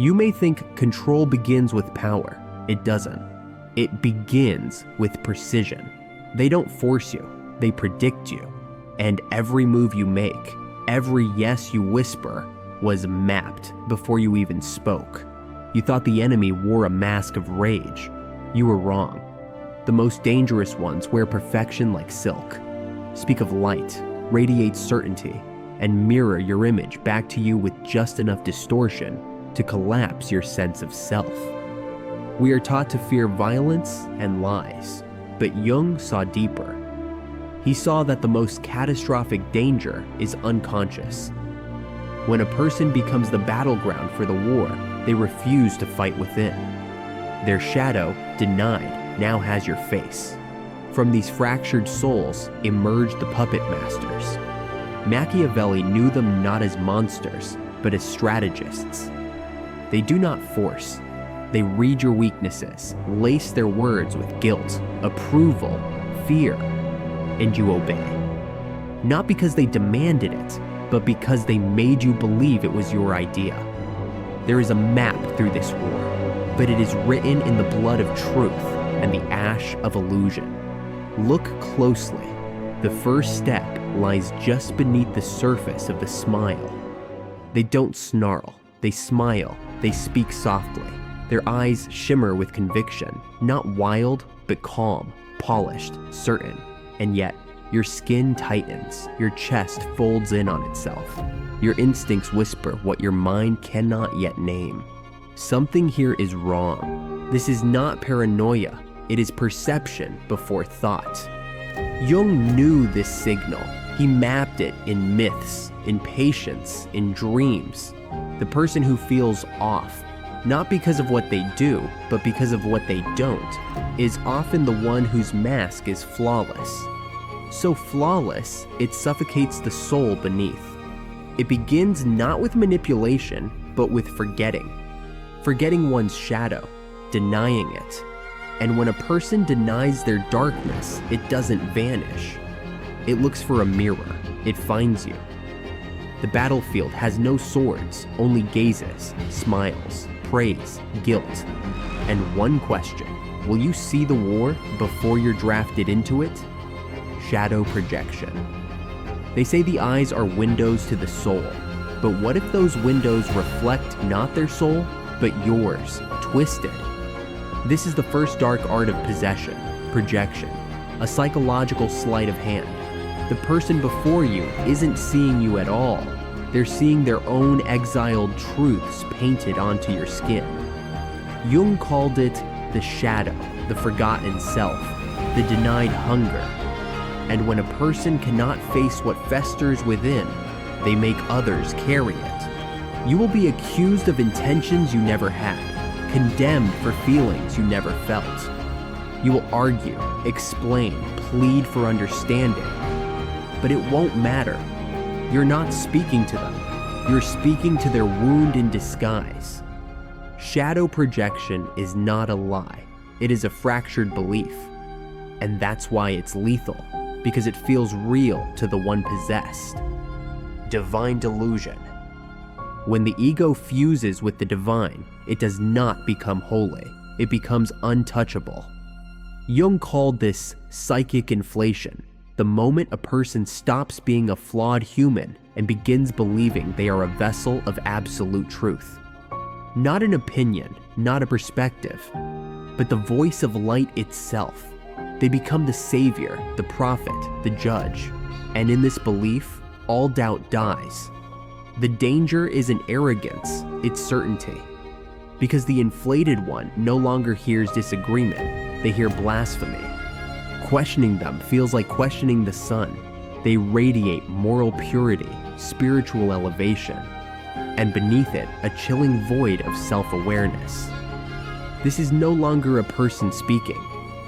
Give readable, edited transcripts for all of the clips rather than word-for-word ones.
You may think control begins with power. It doesn't. It begins with precision. They don't force you, they predict you. And every move you make, every yes you whisper, was mapped before you even spoke. You thought the enemy wore a mask of rage. You were wrong. The most dangerous ones wear perfection like silk, speak of light, radiate certainty, and mirror your image back to you with just enough distortion to collapse your sense of self. We are taught to fear violence and lies, but Jung saw deeper. He saw that the most catastrophic danger is unconscious. When a person becomes the battleground for the war, they refuse to fight within. Their shadow, denied, now has your face. From these fractured souls emerged the puppet masters. Machiavelli knew them not as monsters, but as strategists. They do not force. They read your weaknesses, lace their words with guilt, approval, fear, and you obey. Not because they demanded it, but because they made you believe it was your idea. There is a map through this war, but it is written in the blood of truth and the ash of illusion. Look closely. The first step lies just beneath the surface of the smile. They don't snarl, they smile, they speak softly. Their eyes shimmer with conviction, not wild, but calm, polished, certain. And yet, your skin tightens, your chest folds in on itself. Your instincts whisper what your mind cannot yet name. Something here is wrong. This is not paranoia. It is perception before thought. Jung knew this signal. He mapped it in myths, in patience, in dreams. The person who feels off, not because of what they do, but because of what they don't, is often the one whose mask is flawless. So flawless, it suffocates the soul beneath. It begins not with manipulation, but with forgetting. Forgetting one's shadow, denying it. And when a person denies their darkness, it doesn't vanish. It looks for a mirror. It finds you. The battlefield has no swords, only gazes, smiles, praise, guilt. And one question, will you see the war before you're drafted into it? Shadow projection. They say the eyes are windows to the soul, but what if those windows reflect not their soul, but yours, twisted? This is the first dark art of possession, projection, a psychological sleight of hand. The person before you isn't seeing you at all. They're seeing their own exiled truths painted onto your skin. Jung called it the shadow, the forgotten self, the denied hunger. And when a person cannot face what festers within, they make others carry it. You will be accused of intentions you never had, condemned for feelings you never felt. You will argue, explain, plead for understanding. But it won't matter. You're not speaking to them. You're speaking to their wound in disguise. Shadow projection is not a lie. It is a fractured belief. And that's why it's lethal, because it feels real to the one possessed. Divine delusion. When the ego fuses with the divine, it does not become holy. It becomes untouchable. Jung called this psychic inflation, the moment a person stops being a flawed human and begins believing they are a vessel of absolute truth. Not an opinion, not a perspective, but the voice of light itself. They become the savior, the prophet, the judge. And in this belief, all doubt dies. The danger isn't arrogance, it's certainty. Because the inflated one no longer hears disagreement, they hear blasphemy. Questioning them feels like questioning the sun. They radiate moral purity, spiritual elevation, and beneath it, a chilling void of self-awareness. This is no longer a person speaking.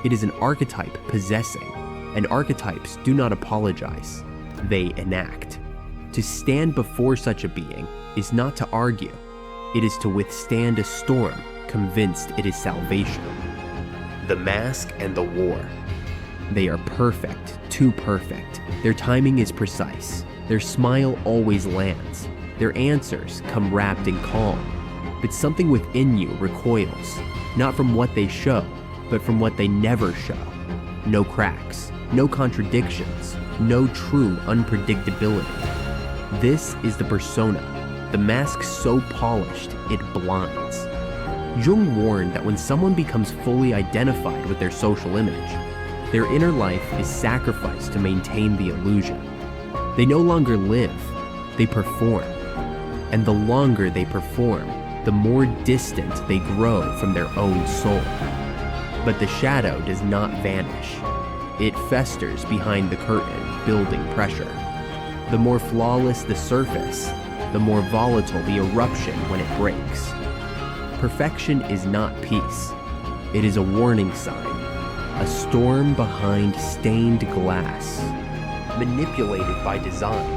It is an archetype possessing, and archetypes do not apologize. They enact. To stand before such a being is not to argue. It is to withstand a storm, convinced it is salvation. The mask and the war. They are perfect, too perfect. Their timing is precise. Their smile always lands. Their answers come wrapped in calm. but something within you recoils, not from what they show, but from what they never show. No cracks, no contradictions, no true unpredictability. This is the persona, the mask so polished it blinds. Jung warned that when someone becomes fully identified with their social image, their inner life is sacrificed to maintain the illusion. They no longer live, they perform. And the longer they perform, the more distant they grow from their own soul. But the shadow does not vanish. It festers behind the curtain, building pressure. The more flawless the surface, the more volatile the eruption when it breaks. Perfection is not peace. It is a warning sign, a storm behind stained glass, manipulated by design.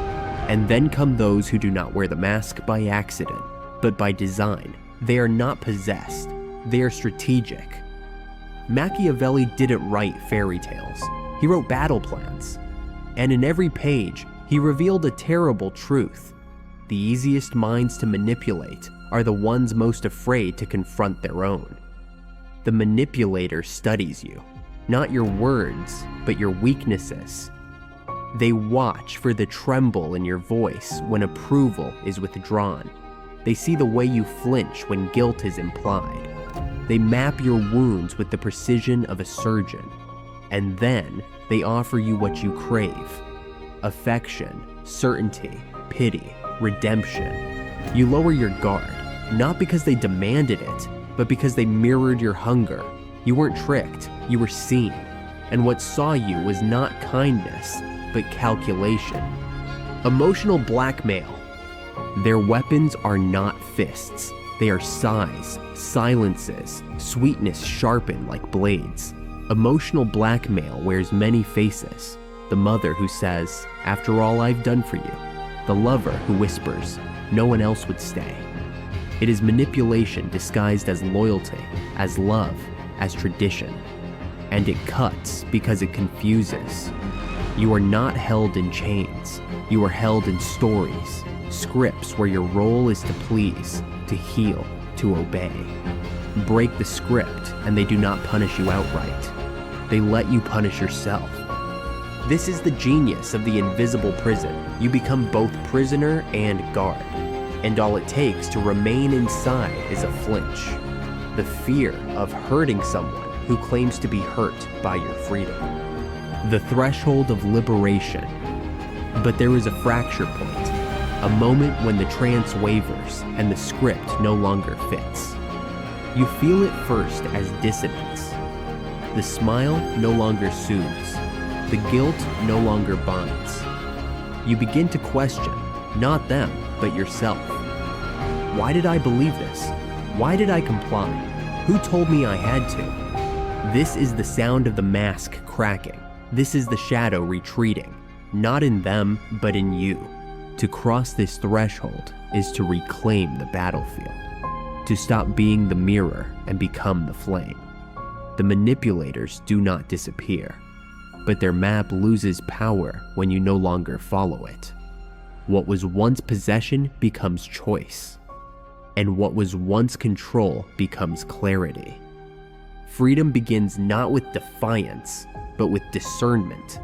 And then come those who do not wear the mask by accident, but by design. They are not possessed, they are strategic. Machiavelli didn't write fairy tales, he wrote battle plans. And in every page, he revealed a terrible truth. The easiest minds to manipulate are the ones most afraid to confront their own. The manipulator studies you, not your words, but your weaknesses. They watch for the tremble in your voice when approval is withdrawn. They see the way you flinch when guilt is implied. They map your wounds with the precision of a surgeon. And then they offer you what you crave: affection, certainty, pity, redemption. You lower your guard, not because they demanded it, but because they mirrored your hunger. You weren't tricked, you were seen. And what saw you was not kindness, but calculation. Emotional blackmail. Their weapons are not fists. They are sighs, silences, sweetness sharpened like blades. Emotional blackmail wears many faces. The mother who says, "After all I've done for you." The lover who whispers, "No one else would stay." It is manipulation disguised as loyalty, as love, as tradition. And it cuts because it confuses. You are not held in chains. You are held in stories, scripts where your role is to please, to heal, to obey. Break the script and they do not punish you outright. They let you punish yourself. This is the genius of the invisible prison. You become both prisoner and guard. And all it takes to remain inside is a flinch. The fear of hurting someone who claims to be hurt by your freedom. The threshold of liberation. But there is a fracture point, a moment when the trance wavers and the script no longer fits. You feel it first as dissonance. The smile no longer soothes. The guilt no longer binds. You begin to question, not them, but yourself. Why did I believe this? Why did I comply? Who told me I had to? This is the sound of the mask cracking. This is the shadow retreating, not in them, but in you. To cross this threshold is to reclaim the battlefield, to stop being the mirror and become the flame. The manipulators do not disappear, but their map loses power when you no longer follow it. What was once possession becomes choice, and what was once control becomes clarity. Freedom begins not with defiance, but with discernment.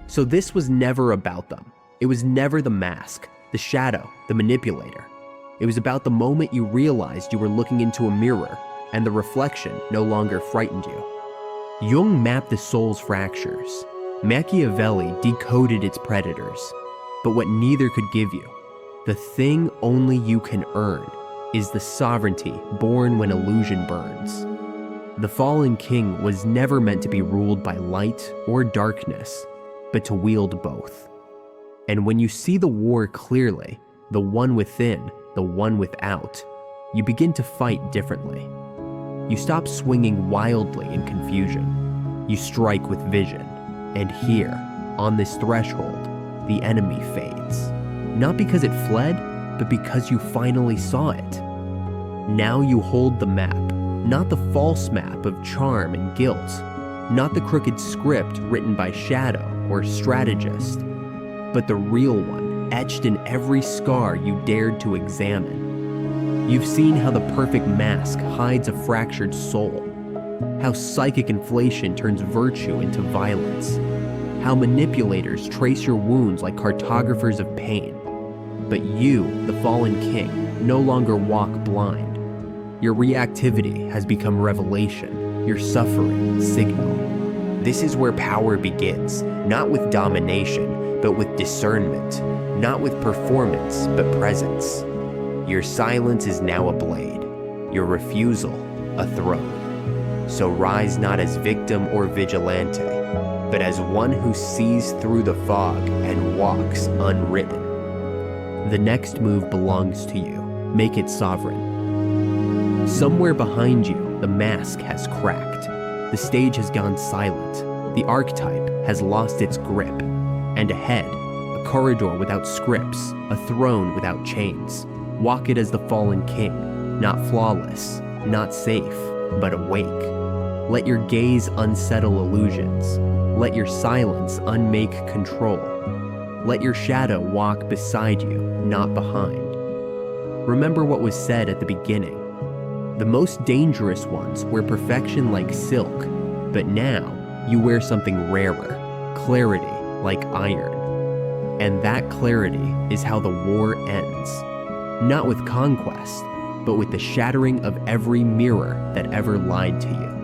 So this was never about them. It was never the mask, the shadow, the manipulator. It was about the moment you realized you were looking into a mirror and the reflection no longer frightened you. Jung mapped the soul's fractures. Machiavelli decoded its predators. But what neither could give you, the thing only you can earn, is the sovereignty born when illusion burns. The fallen king was never meant to be ruled by light or darkness, but to wield both. And when you see the war clearly, the one within, the one without, you begin to fight differently. You stop swinging wildly in confusion. You strike with vision. And here, on this threshold, the enemy fades. Not because it fled, but because you finally saw it. Now you hold the map, not the false map of charm and guilt, not the crooked script written by shadow or strategist, but the real one etched in every scar you dared to examine. You've seen how the perfect mask hides a fractured soul, how psychic inflation turns virtue into violence, how manipulators trace your wounds like cartographers of pain. But you, the fallen king, no longer walk blind. Your reactivity has become revelation, your suffering signal. This is where power begins, not with domination, but with discernment, not with performance, but presence. Your silence is now a blade, your refusal a throne. So rise not as victim or vigilante, but as one who sees through the fog and walks unwritten. The next move belongs to you. Make it sovereign. Somewhere behind you, the mask has cracked. The stage has gone silent. The archetype has lost its grip. And ahead, a corridor without scripts, a throne without chains. Walk it as the fallen king, not flawless, not safe, but awake. Let your gaze unsettle illusions. Let your silence unmake control. Let your shadow walk beside you, not behind. Remember what was said at the beginning. The most dangerous ones wear perfection like silk, but now you wear something rarer, clarity like iron. And that clarity is how the war ends. Not with conquest, but with the shattering of every mirror that ever lied to you.